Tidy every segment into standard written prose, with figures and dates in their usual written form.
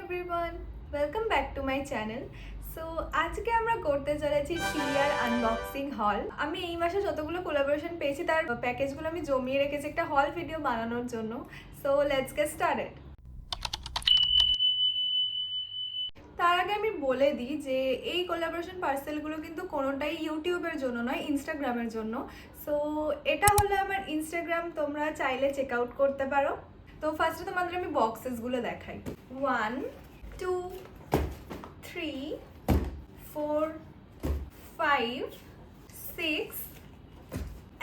Everyone, welcome back to my channel. So আজকে আমরা করতে চলেছি টিয়ার আনবক্সিং হল। আমি এই মাসে যতগুলো কোলাবোরেশন পেয়েছি তার প্যাকেজগুলো আমি জমিয়ে রেখেছি একটা হল ভিডিও বানানোর জন্য। So let's get started. তার আগে আমি বলে দিই যে এই কোলাবোরেশন পার্সেলগুলো কিন্তু কোনোটাই ইউটিউবের জন্য নয়, ইনস্টাগ্রামের জন্য। সো এটা হলো আমার ইনস্টাগ্রাম, তোমরা চাইলে চেক আউট করতে পারো। তো ফার্স্টে তোমাদের আমি বক্সেসগুলো দেখাই। 1 2 3 4 5 6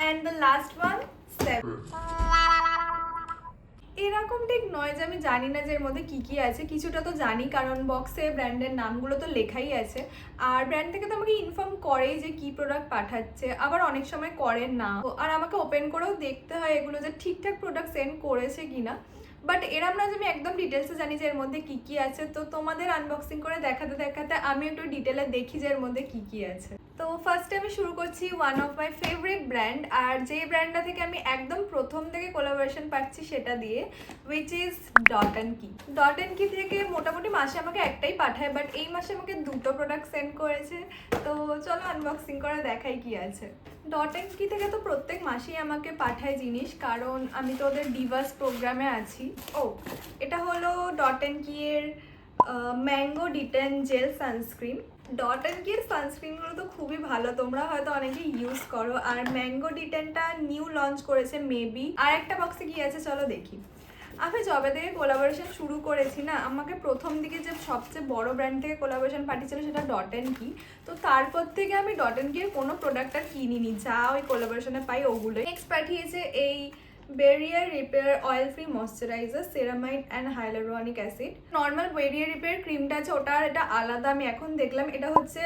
and the last one 7. এরকম ঠিক নয় যে আমি জানি না যে এর মধ্যে কি কি আছে, কিছুটা তো জানি কারণ বক্সে ব্র্যান্ডের নামগুলো তো লেখাই আছে। আর ব্র্যান্ড থেকে তো আমাকে ইনফর্ম করেই যে কি প্রোডাক্ট পাঠাচ্ছে, আবার অনেক সময় করেন না। আর আমাকে ওপেন করেও দেখতে হয় এগুলো যে ঠিকঠাক প্রোডাক্ট সেন্ড করেছে কিনা। বাট এরম না যে আমি একদম ডিটেলসে জানি যে এর মধ্যে কি কি আছে। তো তোমাদের আনবক্সিং করে দেখাতে দেখাতে আমি একটু ডিটেলে দেখি যে এর মধ্যে কি কি আছে। তো ফার্স্টে আমি শুরু করছি one of my favourite brand, আর যে ব্র্যান্ডটা থেকে আমি একদম প্রথম থেকে কোলাবোরেশন পাচ্ছি সেটা দিয়ে, উইচ ইজ ডট অ্যান্ড কি। ডট অ্যান্ড কি থেকে মোটামুটি মাসে আমাকে একটাই পাঠায়, বাট এই মাসে আমাকে দুটো প্রোডাক্ট সেন্ড করেছে। তো চলো আনবক্সিং করে দেখাই কি আছে। ডট অ্যান্ড কি থেকে তো প্রত্যেক মাসেই আমাকে পাঠায় জিনিস, কারণ আমি তো ওদের ডিভাস প্রোগ্রামে আছি। ও, এটা হলো ডট অ্যান্ড কি এর mango detan gel sunscreen. Dot and key এর সানস্ক্রিনগুলো তো খুবই ভালো, তোমরা হয়তো অনেকেই ইউজ করো। আর ম্যাঙ্গো ডিটেনটা নিউ লঞ্চ করেছে মেবি। আর একটা বক্সে কি আছে চলো দেখি। আমি যবে থেকে কোলাবোরেশন শুরু করেছি না, আমাকে প্রথম দিকে যে সবচেয়ে বড় ব্র্যান্ড থেকে কোলাবোরেশন পাঠিয়েছিল সেটা ডট অ্যান্ড কি। তো তারপর থেকে আমি ডট অ্যান্ড কি এর কোনো প্রোডাক্ট আর কিনিনি, যা ওই কোলাবোরেশনে পাই ওগুলোই। নেক্সট পাঠিয়েছে এই barrier repair oil free moisturiser, ceramide and hyaluronic acid. Normal barrier repair ক্রিমটা আছে ওটা আর এটা আলাদা, আমি এখন দেখলাম এটা হচ্ছে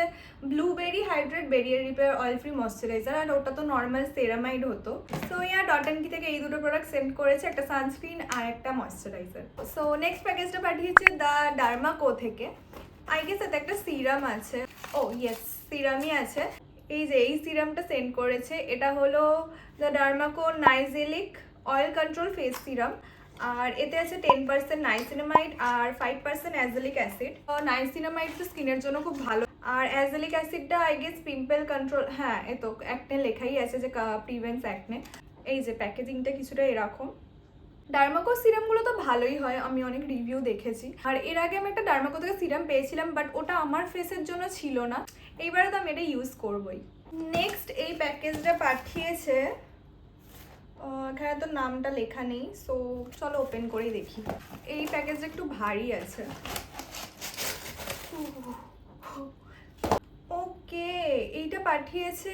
blueberry hydrate barrier repair oil free moisturiser, আর ওটা তো নর্মাল সেরামাইড হতো। So yeah Dot and Key থেকে এই দুটো প্রোডাক্ট সেন্ড করেছে, একটা সানস্ক্রিন আর একটা ময়শ্চারাইজার। সো নেক্সট প্যাকেজটা পাঠিয়েছে দ্য ডার্মাকো থেকে। আই গেস এটা একটা সিরাম আছে। ও ইয়েস, সিরামই আছে। এই যে এই সিরামটা সেন্ড করেছে, এটা হলো the Derma Co azelaic oil control face serum. আর এতে আছে 10% নাইসিনামাইড আর 5% অ্যাজেলিক অ্যাসিড। নাইসিনামাইড তো স্কিনের জন্য খুব ভালো, আর অ্যাজেলিক অ্যাসিডটা আই গেস পিম্পল কন্ট্রোল। হ্যাঁ, এ তো অ্যাকনে লেখাই আছে যে প্রিভেন্টস অ্যাকনে। এই যে প্যাকেজিংটা কিছুটা এরকম। ডার্মাকো সিরামগুলো তো ভালোই হয়, আমি অনেক রিভিউ দেখেছি। আর এর আগে আমি একটা ডার্মাকো থেকে সিরাম পেয়েছিলাম, বাট ওটা আমার ফেসের জন্য ছিল না। এইবারে তো আমি এটা ইউজ করবোই। নেক্সট এই প্যাকেজটা পাঠিয়েছে, এখানে তো নামটা লেখা নেই, সো চলো ওপেন করেই দেখি। এই প্যাকেজটা একটু ভারী আছে। ওকে, এটা পাঠিয়েছে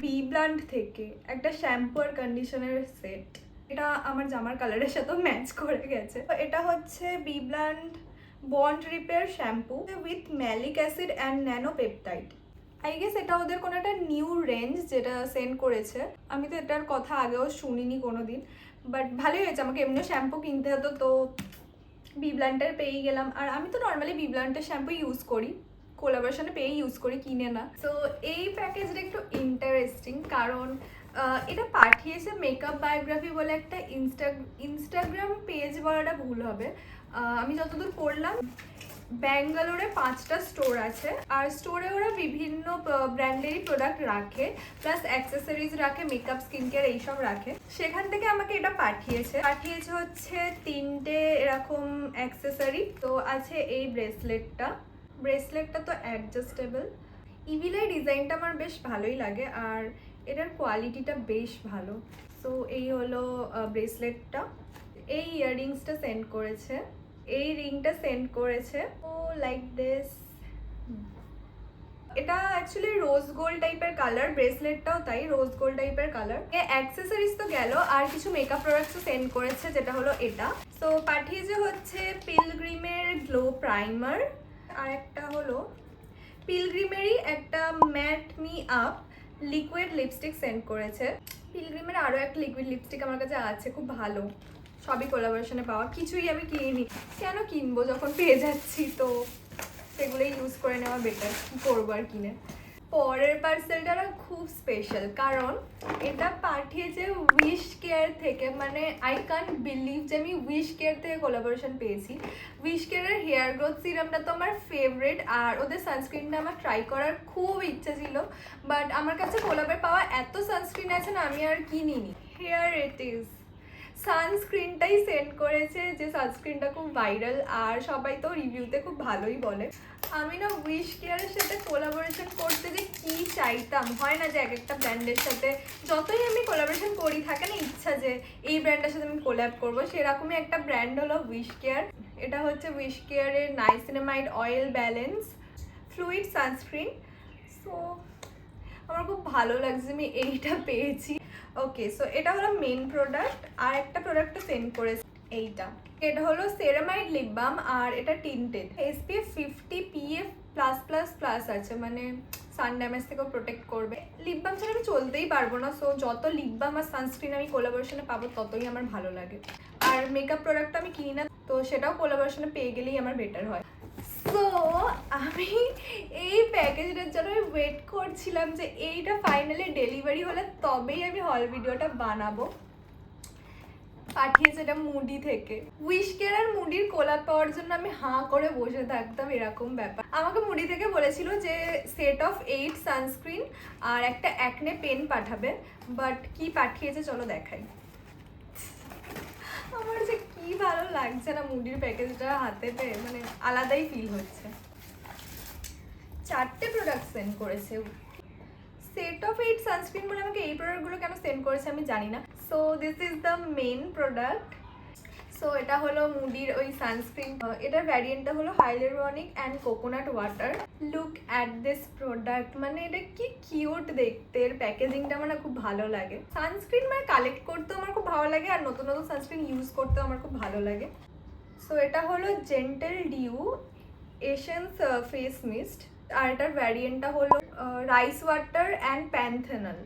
বি ব্লান্ট থেকে একটা শ্যাম্পু আর কন্ডিশনার সেট। এটা আমার জামার কালারের সাথে ম্যাচ করে গেছে। এটা হচ্ছে B Blunt bond repair shampoo with malic acid and nano peptide. I guess এটা ওদের কোনো একটা নিউ রেঞ্জ যেটা সেন্ড করেছে। আমি তো এটার কথা আগেও শুনিনি কোনোদিন, বাট ভালোই হয়েছে। আমাকে এমনিও শ্যাম্পু কিনতে হতো, তো বি ব্লান্টের পেয়েই গেলাম। আর আমি তো নর্মালি বি ব্লান্টের শ্যাম্পু ইউজ করি, কোলাবোরেশনে পেয়েই ইউজ করি, কিনে না। সো এই প্যাকেজটা একটু ইন্টারেস্টিং, কারণ এটা পাঠিয়েছে মেকআপ বায়োগ্রাফি বলে একটা ইনস্টাগ্রাম পেজ, বলাটা ভুল হবে। আমি যতদূর পড়লাম ব্যাঙ্গালোরে 5টা স্টোর আছে, আর স্টোরে ওরা বিভিন্ন ব্র্যান্ডেরই প্রোডাক্ট রাখে, প্লাস অ্যাক্সেসরিজ রাখে, মেকআপ স্কিন কেয়ার এইসব রাখে। সেখান থেকে আমাকে এটা পাঠিয়েছে হচ্ছে 3টে এরকম অ্যাক্সেসরি। তো আছে এই ব্রেসলেটটা তো অ্যাডজাস্টেবল। ইভিলাই ডিজাইনটা আমার বেশ ভালোই লাগে, আর এটার কোয়ালিটিটা বেশ ভালো। সো এই হলো ব্রেসলেটটা। এই ইয়াররিংসটা সেন্ড করেছে, এই রিংটা সেন্ড করেছে। ও লাইক দিস। এটা অ্যাকচুয়ালি রোজ গোল্ড টাইপের কালার, ব্রেসলেটটাও তাই রোজ গোল্ড টাইপের কালার। অ্যাক্সেসরিজ তো গেল, আর কিছু মেকআপ প্রোডাক্টসও সেন্ড করেছে, যেটা হলো এটা। তো পাঠিয়েছে হচ্ছে পিলগ্রিমের গ্লো প্রাইমার, আর একটা হলো পিলগ্রিমেরই একটা matte me up liquid lipstick send করেছে। পিলগ্রিমের আরও একটা লিকুইড লিপস্টিক আমার কাছে আছে, খুব ভালো। সবই কোলাবোরেশনে পাওয়া, কিছুই আমি কিনিনি। কেন কিনবো যখন পেয়ে যাচ্ছি, তো সেগুলোই ইউজ করে নেওয়া বেটার, কী করবো আর কিনে। পরের পার্সেলটা না খুব স্পেশাল, কারণ এটা পাঠিয়েছে উইশ কেয়ার থেকে। মানে আই কান্ট বিলিভ যে আমি উইশ কেয়ার থেকে কোলাবোরেশন পেয়েছি। উইশ কেয়ারের হেয়ার গ্রোথ সিরামটা তো আমার ফেভারিট, আর ওদের সানস্ক্রিনটা আমার ট্রাই করার খুব ইচ্ছা ছিল, বাট আমার কাছে কোলাবে পাওয়া এত সানস্ক্রিন আছে না, আমি আর কিনিনি। হেয়ার ইট ইজ, সানস্ক্রিনটাই সেন্ড করেছে, যে সানস্ক্রিনটা খুব ভাইরাল আর সবাই তো রিভিউতে খুব ভালোই বলে। আমি না উইশ কেয়ারের সাথে কোলাবোরেশন করতে যে কি চাইতাম। হয় না যে এক একটা ব্র্যান্ডের সাথে যতই আমি কোলাবোরেশন করি, থাকে না ইচ্ছা যে এই ব্র্যান্ডের সাথে আমি কোল্যাব করবো, সেরকমই একটা ব্র্যান্ড হলো উইশ কেয়ার। এটা হচ্ছে উইশ কেয়ারের niacinamide oil balance fluid sunscreen. So আমার খুব ভালো লাগছে আমি এইটা পেয়েছি। ওকে, সো এটা হলো মেন প্রোডাক্ট। আর একটা প্রোডাক্টটা সেন্ড করেছে এইটা, এটা হলো সেরামাইড লিপ বাম, আর এটা টিন্টেড, SPF 50 PF+++ আছে, মানে সান ড্যামেজ থেকেও প্রোটেক্ট করবে। লিপ বাম ছাড়া আমি চলতেই পারবো না, সো যত লিপ বাম আর সানস্ক্রিন আমি কোলাবোরেশনে পাবো ততই আমার ভালো লাগে। আর মেকআপ প্রোডাক্ট আমি কিনি না, তো সেটাও কোলাবোরেশনে পেয়ে গেলেই আমার বেটার হয়। সো আমি এই প্যাকেজটার জন্য ওয়েট করছিলাম যে এইটা ফাইনালি ডেলিভারি হলে তবেই আমি হল ভিডিওটা বানাবো। পাঠিয়েছে এটা মুডি থেকে। উইশ কেয়ার আর মুডির কোলাপ পাওয়ার জন্য আমি হাঁ করে বসে থাকতাম, এরকম ব্যাপার। আমাকে মুডি থেকে বলেছিল যে সেট অফ 8 সানস্ক্রিন আর একটা অ্যাকনে পেন পাঠাবে, বাট কি পাঠিয়েছে চলো দেখাই। আমার যে কি ভালো লাগছে না মুডির প্যাকেজটা হাতে পেয়ে, মানে আলাদাই ফিল হচ্ছে। 4টে প্রোডাক্ট সেন্ড করেছে। সেট অফ 8 সানস্ক্রিন বলে আমাকে এই প্রোডাক্টগুলো কেন সেন্ড করেছে আমি জানি না। So this is the main product. So এটা হলো মুডির ওই সানস্ক্রিন, এটার ভ্যারিয়েন্টটা হলো hyaluronic and coconut water. Look at this product, মানে এটা কি কিউট দেখতে, এর প্যাকেজিংটা আমার খুব ভালো লাগে। সানস্ক্রিন মানে কালেক্ট করতেও আমার খুব ভালো লাগে, আর নতুন নতুন সানস্ক্রিন ইউজ করতেও আমার খুব ভালো লাগে। সো এটা হলো gentle dew essence face mist, আর এটার ভ্যারিয়েন্টটা হলো rice water and panthenol.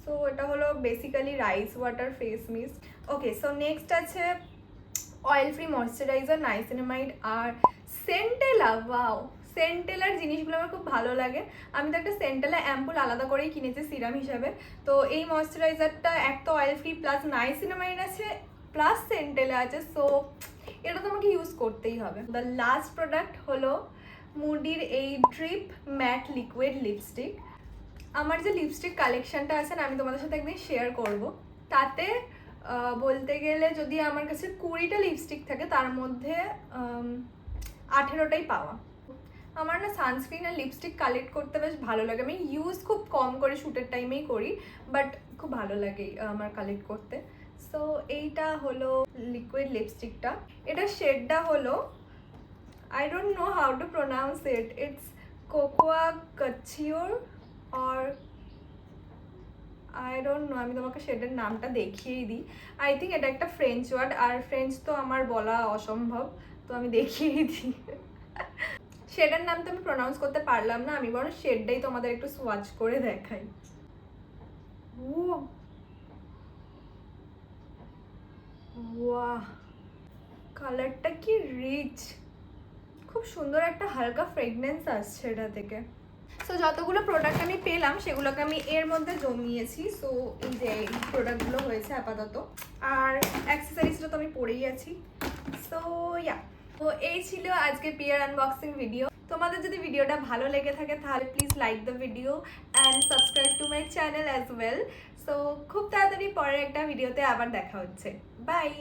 So এটা হলো basically rice water face mist. Okay, so next আছে অয়েল ফ্রি ময়শ্চারাইজার নাইসিনামাইড আর সেন্টেলা। ওয়াও, সেন্টেলার জিনিসগুলো আমার খুব ভালো লাগে। আমি তো একটা সেন্টেলা অ্যাম্পুল আলাদা করেই কিনেছি সিরাম হিসাবে। তো এই ময়শ্চারাইজারটা এক তো অয়েল ফ্রি প্লাস নাইসিনামাইড আছে প্লাস সেন্টেলা আছে, সো এটা তো আমাকে ইউজ করতেই হবে। দ্য লাস্ট প্রোডাক্ট হলো মুডির এই ড্রিপ ম্যাট লিকুইড লিপস্টিক। আমার যে লিপস্টিক কালেকশনটা আছে না, আমি তোমাদের সাথে একদিন শেয়ার করব। তাতে বলতে গেলে যদি আমার কাছে 20টা লিপস্টিক থাকে, তার মধ্যে 18টাই পাওয়া। আমার না সানস্ক্রিন আর লিপস্টিক কালেক্ট করতে বেশ ভালো লাগে। আমি ইউজ খুব কম করে, শ্যুটের টাইমেই করি, বাট খুব ভালো লাগে আমার কালেক্ট করতে। সো এইটা হলো লিকুইড লিপস্টিকটা। এটা শেডটা হলো, I don't know how to pronounce it. It's Cocoa Couture or I don't know, আমি তোমাকে শেডের নামটা দেখিয়েই দিই। আই থিঙ্ক এটা একটা ফ্রেঞ্চ ওয়ার্ড, আর ফ্রেঞ্চ তো আমার বলা অসম্ভব, তো আমি দেখিয়েই দিই। শেডের নাম তো আমি প্রনাউন্স করতে পারলাম না, আমি বরং শেডটাই তোমাদের একটু সোয়াচ করে দেখাই। ওয়াহ, কালারটা কি রিচ, খুব সুন্দর একটা হালকা ফ্রেগনেন্স আসছে এটা থেকে। সো যতগুলো প্রোডাক্ট আমি পেলাম সেগুলোকে আমি এর মধ্যে জমিয়েছি। সো এই যে এই প্রোডাক্টগুলো হয়েছে আপাতত, আর অ্যাক্সেসরিজটা তো আমি পরেই আছি। সো ইয়া, তো এই ছিল আজকে পিয়ার আনবক্সিং ভিডিও। তোমাদের যদি ভিডিওটা ভালো লেগে থাকে তাহলে please like the video and subscribe to my channel as well. So খুব তাড়াতাড়ি পরের একটা ভিডিওতে আবার দেখা হচ্ছে। বাই।